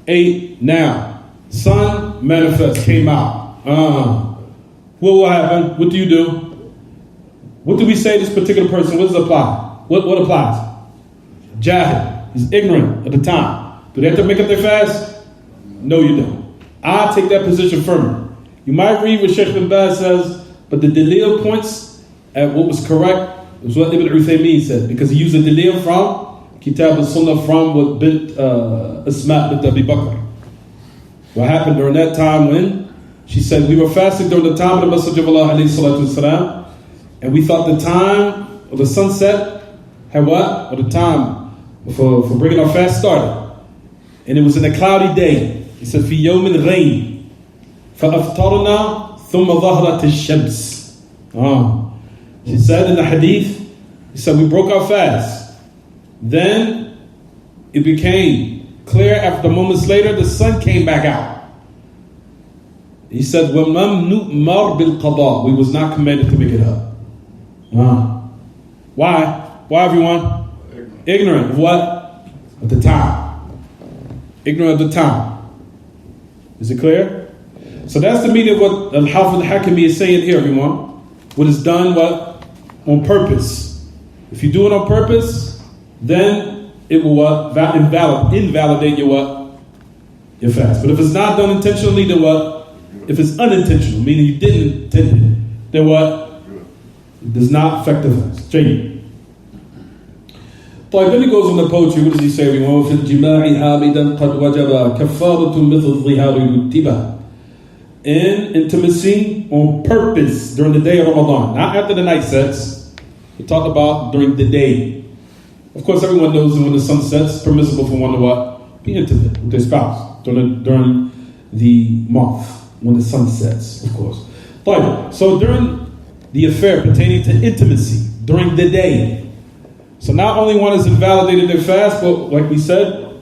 8, now. Sun manifest, came out. What will happen? What do you do? What do we say to this particular person? What does apply? What applies? Jahil. He's ignorant at the time. Do they have to make up their fast? No, you don't. I take that position firmer. You might read what Sheikh bin Baz says, but the dalil points at what was correct. It was what Ibn Uthaymeen said, because he used a dalil from Kitab al-Sunnah from what bint Asma bint Abi Bakr. What happened during that time when She said, we were fasting during the time of the Messenger of Allah alayhi salatu wasalam, and we thought the time of the sunset had what? Or the time for bringing our fast started. And it was in a cloudy day. He said, في يوم الغيم فأفطرنا ثم ظهرت الشمس. She said in the hadith, he said, we broke our fast. Then it became clear after moments later, the sun came back out. He said, وَمَمْ نُؤْمَرْ بِالْقَضَاء. We was not commanded to make it up. Why? Why, everyone? Ignorant of what? Of the time. Ignorant of the time. Is it clear? So that's the meaning of what Haafiz Al Hakamee is saying here, everyone. What is done, what? On purpose. If you do it on purpose, then it will what? Invalidate your what? Your fast. But if it's not done intentionally, then what? If it's unintentional, meaning you didn't intend it, then what? It does not affect the fast. Then he goes on the poetry. What does he say? وَفِي الْجِمَاعِ حَامِدًا قَدْ وَجَبَ كَفَّارَةٌ مِثْلُ الظِّهَارِ رُتِّبَ. In intimacy on purpose during the day of Ramadan, not after the night sets. We talked about during the day. Of course, everyone knows that when the sun sets, it's permissible for one to what? Be intimate with their spouse during the month when the sun sets, of course. So during the affair pertaining to intimacy during the day. So not only one has invalidated their fast, but like we said,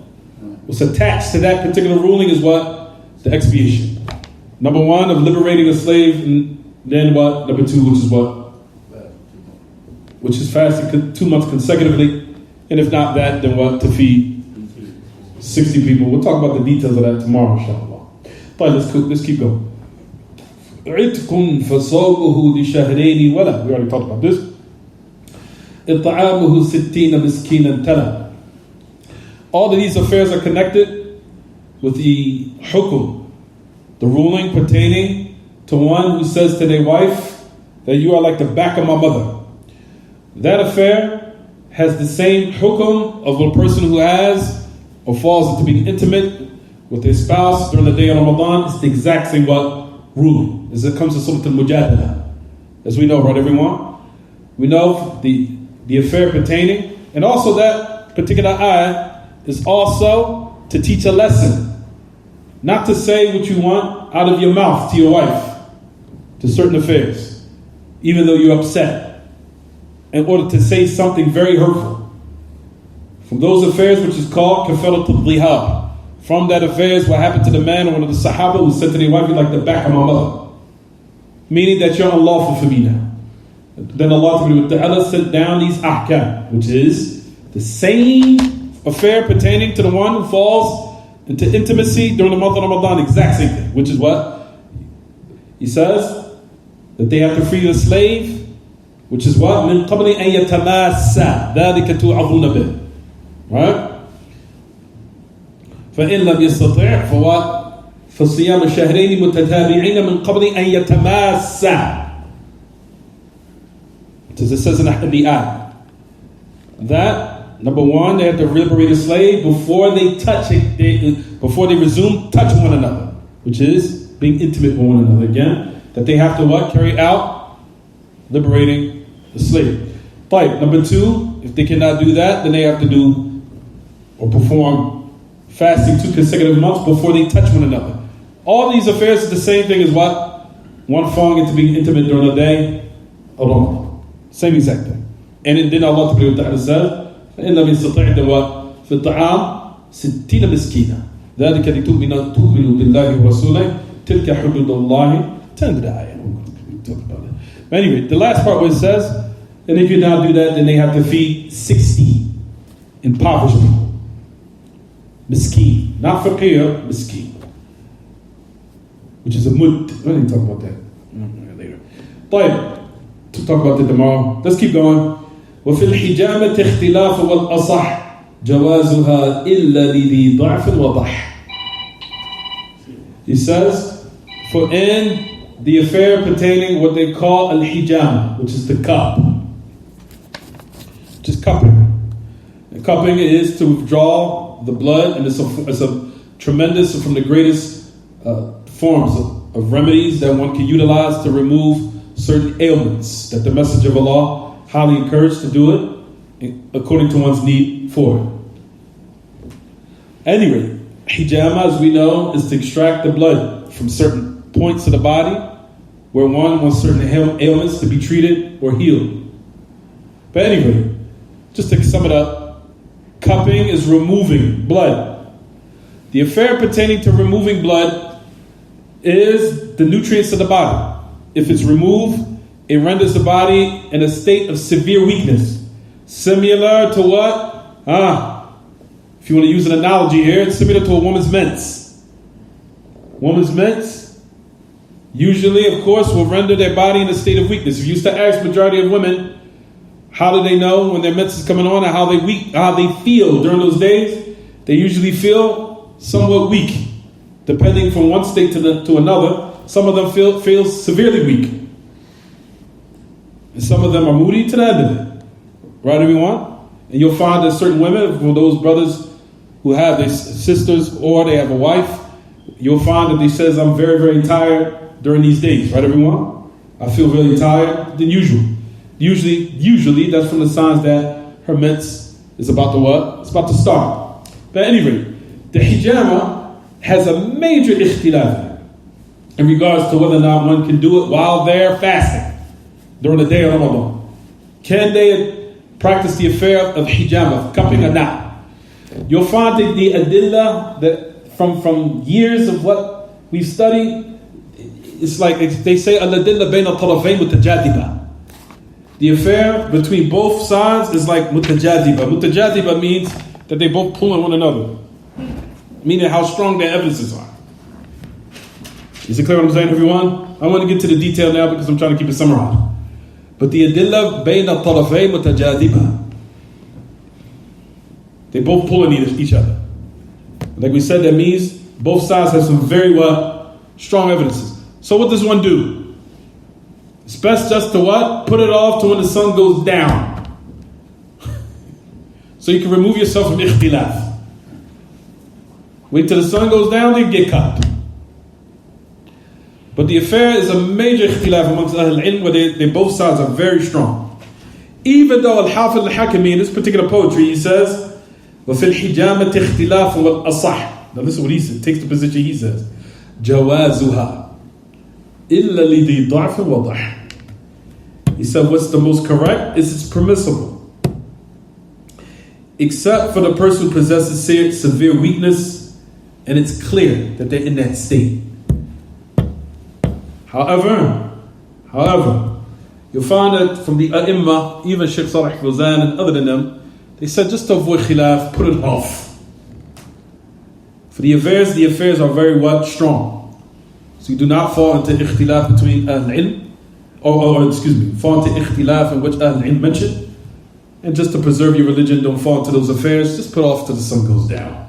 what's attached to that particular ruling is what? The expiation. Number one, of liberating a slave, and then what? Number two, which is what? Which is fasting 2 months consecutively. And if not that, then what? To feed 60 people. We'll talk about the details of that tomorrow, inshallah. But let's keep going. عِتْكٌ فَصَوْمُهُ لِشَهْرَيْنِ وَلَا. We already talked about this. إِطْعَامُهُ 60 مِسْكِينًا تَلَا. All of these affairs are connected with the hukum, the ruling pertaining to one who says to their wife that you are like the back of my mother. That affair has the same hukum of a person who has or falls into being intimate with their spouse during the day of Ramadan. It's the exact same what? Ruling. As it comes to Sunnah al-Mujadala. As we know, right, everyone? We know the affair pertaining, and also that particular ayah is also to teach a lesson. Not to say what you want out of your mouth to your wife, to certain affairs, even though you're upset, in order to say something very hurtful. From those affairs which is called kafarat al-dhihar. From that affair is what happened to the man or one of the Sahaba who said to their wife, you're like the back of my mother. Meaning that you're unlawful for me now. Then Allah Ta'ala sent down these ahkam, which is the same affair pertaining to the one who falls into intimacy during the month of Ramadan, exact same thing, which is what? He says that they have to free the slave, which is what? مِن قَبْلِ أَن يَتَمَاسَّا ذَلِكَ تُوعَظُونَ بِهِ. Right? فَإِن لَمْ يَسْتَطِعْ فَوَاتْ فَصِيَامُ الشَّهْرَيْنِ مُتَتَابِعِينَ مِن قَبْلِ أَن يَتَمَاسَّا. As it says in the ayah, that number one, they have to liberate a slave before they touch it, before they resume touching one another, which is being intimate with one another. Again, that they have to what? Carry out liberating the slave. But number two, if they cannot do that, then they have to do or perform fasting 2 consecutive months before they touch one another. All these affairs is the same thing as what? One falling into being intimate during the day of Ramadan. Same exact thing. And then Allah Ta'ala says, فَإِنَّ مِنْ سَطِعْتَ وَفِي الطَّعَامِ 60 مِسْكِينًا ذَلِكَ لِتُؤْمِنُوا بِاللَّهِ وَرَسُولِهِ تِلْكَ حُدُودُ اللَّهِ. Turn to the ayah. We'll talk about it. But anyway, the last part where it says, and if you now do that, then they have to feed 60 impoverished people. Miskeen. Not faqir, miskeen. Which is a mud. We're going to talk about that later. But to talk about it tomorrow. Let's keep going. وفي الحجامة اختلاف والأصح جوازها إلا لذي ضعف وضح. He says, for in the affair pertaining what they call al-hijama, which is the cup, which is cupping. And cupping is to withdraw the blood, and it's a tremendous, from the greatest forms of remedies that one can utilize to remove certain ailments that the Messenger of Allah highly encouraged to do it according to one's need for it. Anyway, hijama, as we know, is to extract the blood from certain points of the body where one wants certain ailments to be treated or healed. But anyway, just to sum it up, cupping is removing blood. The affair pertaining to removing blood is the nutrients of the body. If it's removed, it renders the body in a state of severe weakness. Similar to what? If you want to use an analogy here, it's similar to a woman's mens. Woman's mens usually, of course, will render their body in a state of weakness. If you used to ask majority of women, how do they know when their mens is coming on and how they feel during those days? They usually feel somewhat weak, depending from one state to another. Some of them feel severely weak. And some of them are moody to the end of it. Right, everyone? And you'll find that certain women, for those brothers who have their sisters or they have a wife, you'll find that they says, I'm very, very tired during these days. Right, everyone? I feel really tired than usual. Usually that's from the signs that her mens is about to what? It's about to start. But at any rate, the hijama has a major ikhtilaf in regards to whether or not one can do it while they're fasting during the day of Ramadan. Can they practice the affair of hijama, cupping or not? You'll find that the adillah that from years of what we've studied, it's like they say al-adillah bayna al-tarafayn mutajadiba. The affair between both sides is like mutajadiba. Mutajadiba means that they both pull on one another, meaning how strong their evidences are. Is it clear what I'm saying, everyone? I want to get to the detail now because I'm trying to keep it summarized. But the adillah bayna al-tarafayn mutajadiba. They both pull on each other. Like we said, that means both sides have some very strong evidences. So what does one do? It's best just to what? Put it off to when the sun goes down. So you can remove yourself from ikhtilaf. Wait till the sun goes down, then get cut. But the affair is a major ikhtilaf amongst Ahl al-Ilm where they both sides are very strong. Even though Haafiz Al Hakamee in this particular poetry, he says, وَفِي الْحِجَامَةِ اخْتِلَافٌ وَالْأَصَحْ. Now listen what he says, takes the position he says. جَوَازُهَا إِلَّا لِذِي ضَعْفٍ وَضَحٍ. He said what's the most correct is it's permissible, except for the person who possesses severe weakness and it's clear that they're in that state. However, you'll find that from the A'imma, even Shaykh Salih Fawzan and other than them, they said just to avoid khilaf, put it off. For the affairs are very strong. So you do not fall into ikhtilaf between Ahl-Ilm, fall into ikhtilaf in which Ahl-Ilm mentioned. And just to preserve your religion, don't fall into those affairs, just put it off till the sun goes down.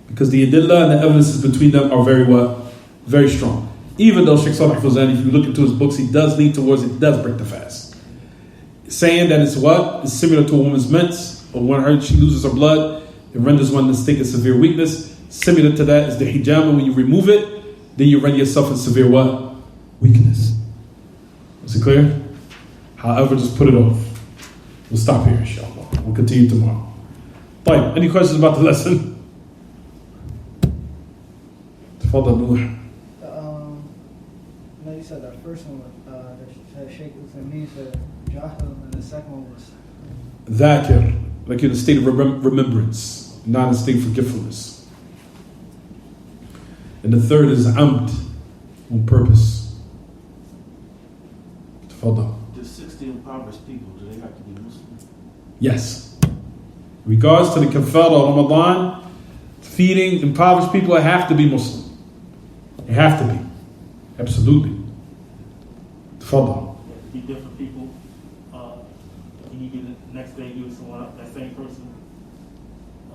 Because the adillah and the evidences between them are very strong. Even though Shaykh Salih Fawzan, if you look into his books, he does lean towards it does break the fast. Saying that it's similar to a woman's mens, or when she loses her blood, it renders one in a state of severe weakness. Similar to that is the hijama. When you remove it, then you render yourself in severe weakness. Is it clear? However, just put it off. We'll stop here, inshallah. We'll continue tomorrow. Fine. Any questions about the lesson? Tafadal Nuh. You said that first one, that Shaykh Uthaymeen said Jahil, and the second one was Dhakir, like in a state of remembrance, not in a state of forgetfulness. And the third is Amd, on purpose. Tafadal. The 60 impoverished people, do they have to be Muslim? Yes. In regards to the kafara of Ramadan, feeding impoverished people, they have to be Muslim. They have to be. Absolutely. Tafadal. Be different people. Can you get the next day give someone else, that same person a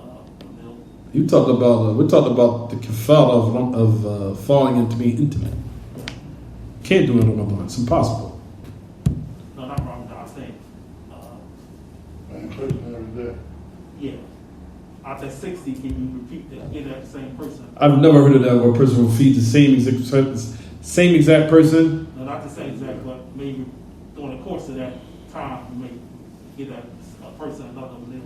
meal? We're talking about the kafara of falling into being intimate. Can't do it in Ramadan. It's impossible. No, not Ramadan. I'm saying. Every day. Yeah. After 60, can you repeat that? Get that same person? I've never heard of that where a person will feed the same exact Same exact person. No, not the same exact, but maybe during the course of that time, you may get a person another live.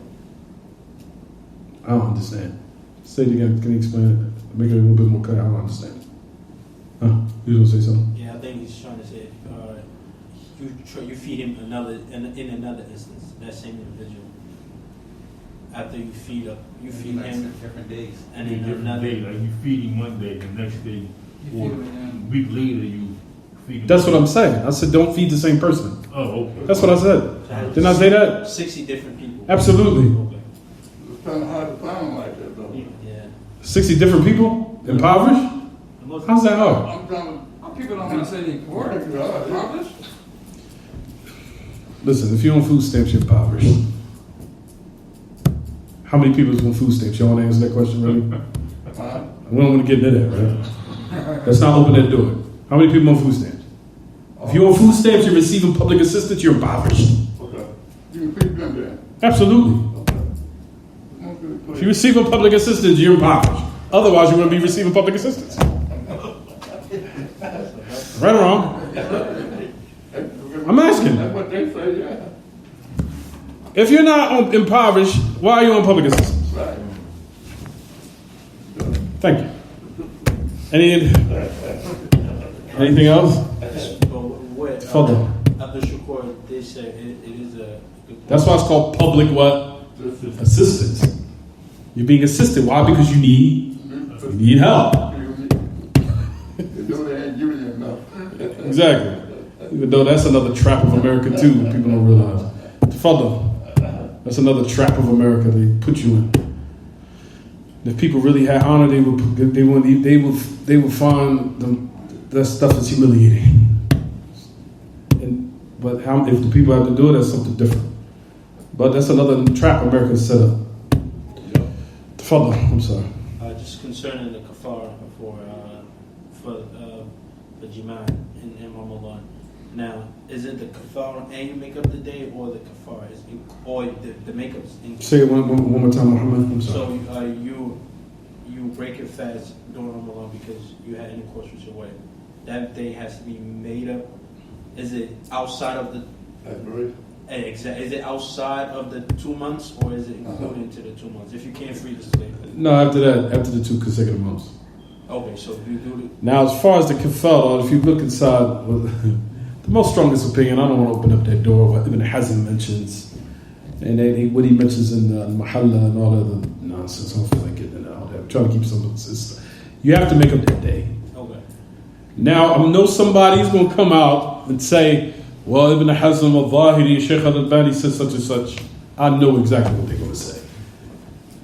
I don't understand. Say it again. Can you explain it? Make it a little bit more clear. I don't understand. Huh? You gonna say something? Yeah, I think he's trying to say you feed him another in another instance, that same individual. After you feed him different days. and Every then different another. day, like you feed him one day, the next day, You or feed him a week later you feed him. That's what I'm saying. I said don't feed the same person. Oh, okay. That's what I said. Didn't I say that? 60 different people. Absolutely. Okay. It's kind of hard to find like that, though. Yeah. 60 different people? Impoverished? How's that hard? I'm trying People don't want to say the poor. Impoverished? Listen, if you're on food stamps, you're impoverished. How many people is on food stamps? Y'all want to answer that question, really? We don't want to get into that, right? Let's not open that door. How many people on food stamps? If you're on food stamps, you're receiving public assistance, you're impoverished. Okay. You can feed them then. Absolutely. If you're receiving public assistance, you're impoverished. Otherwise, you're going to be receiving public assistance. Right or wrong? I'm asking. That's what they say, yeah. If you're not impoverished, why are you on public assistance? Right. Thank you. Anything else? What Further. Abdur Shakur did say it is a. That's why it's called public what? Assistance. You're being assisted. Why? Because you need help. They ain't giving you enough. Exactly. Even though that's another trap of America too, people don't realize. Further, that's another trap of America they put you in. If people really had honor, they would find that stuff is humiliating. But if the people have to do it, that's something different. But that's another trap America set up. Further, I'm sorry. Just concerning the kafara for Jima in Ramadan. Now, is it the kafara and you make up the day, or the kafara is or the makeup's in? Say it one more time, Muhammad. I'm sorry. So you break your fast during Ramadan because you had intercourse with your wife. That day has to be made up. Is it outside of the? Exactly. Is it outside of the 2 months, or is it included into the 2 months? If you can't free the slave. No, after the 2 consecutive months. Okay, so you do it. Now, as far as the kafara, if you look inside, the most strongest opinion, I don't want to open up that door, what Ibn Hazm mentions, and then what he mentions in the Mahalla and all of the nonsense. I don't feel like getting into all that. I'm trying to keep some of this. You have to make up that day. Okay. Now, I know somebody's going to come out and say, well, Ibn Hazm al-Zahiri, Shaykh al-Albani said such and such. I know exactly what they're going to say.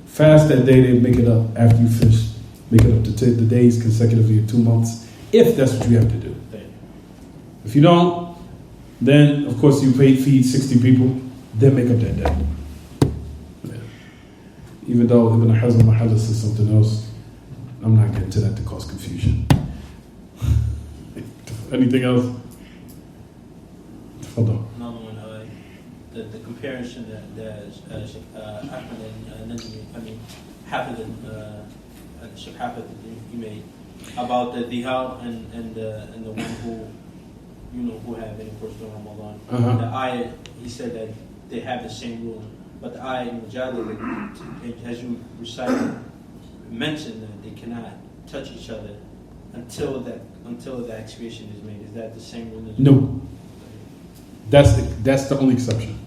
Fast that day, they make it up after you finish. Make it up to the days consecutively of 2 months, if that's what you have to do. If you don't, then, of course, you feed 60 people, then make up that day. Yeah. Even though Ibn Hazm al-Mahalla says something else, I'm not getting to that to cause confusion. Anything else? Hold on. Another one, the comparison that Ahmad and Haafiz he made about the dihab and the one who have intercourse during Ramadan. The ayah, he said that they have the same rule, but the ayah in Mujadala, as you recited, mentioned that they cannot touch each other until the expiation is made. Is that the same rule? No. That's the only exception.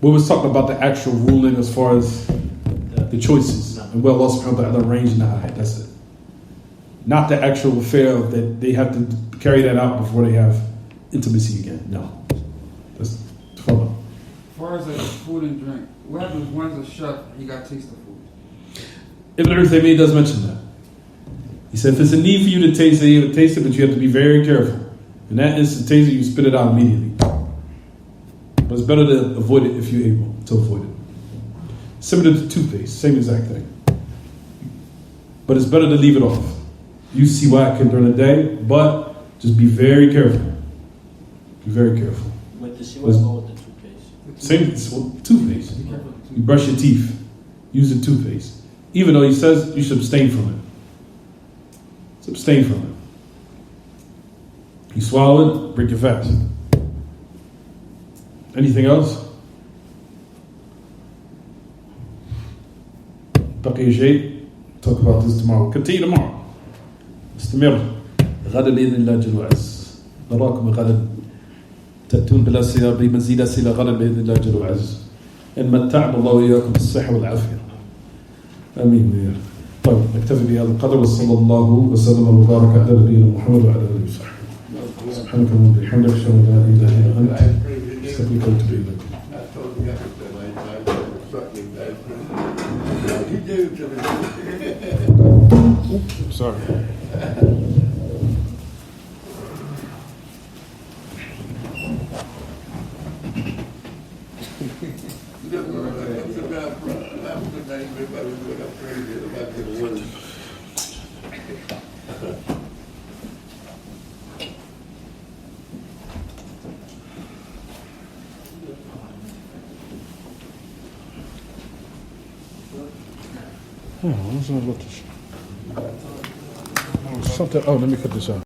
We was talking about the actual ruling as far as the choices and well, Allah subhanahu wa ta'ala arranged in the ayat. That's it. Not the actual affair of that they have to carry that out before they have intimacy again. No. That's follow. As far as food and drink, what happens if one's a chef, he got taste of food? Ibn Uthaymeen does mention that. He said if it's a need for you to taste it, you have to taste it, but you have to be very careful. In that instant, taste it, you spit it out immediately. But it's better to avoid it if you're able to avoid it. Similar to toothpaste, same exact thing. But it's better to leave it off. You see why I can during the day, but just be very careful. Be very careful. With the siwak or with the toothpaste? Same toothpaste. You brush your teeth. Use the toothpaste. Even though he says you should abstain from it. Abstain from it. You swallowed, break your fast. Anything else? بقي شيء. Talk about this tomorrow. Continue tomorrow. استمر. غدا بإذن الله جل وعز. نراكم غدا. تأتون بلا سيارة بمزيد أسئلة غدا بإذن الله جل وعز. إن متعنا الله وإياكم بالصحة والعافية. آمين وإياكم. طيب نكتفي بهذا القدر وصلى الله وسلم وبارك على نبينا محمد وعلى آله وصحبه. سبحانك اللهم وبحمدك أشهد أن لا إله إلا أنت أستغفرك وأتوب إليك. Oops, sorry. Something. Oh, let me cut this out.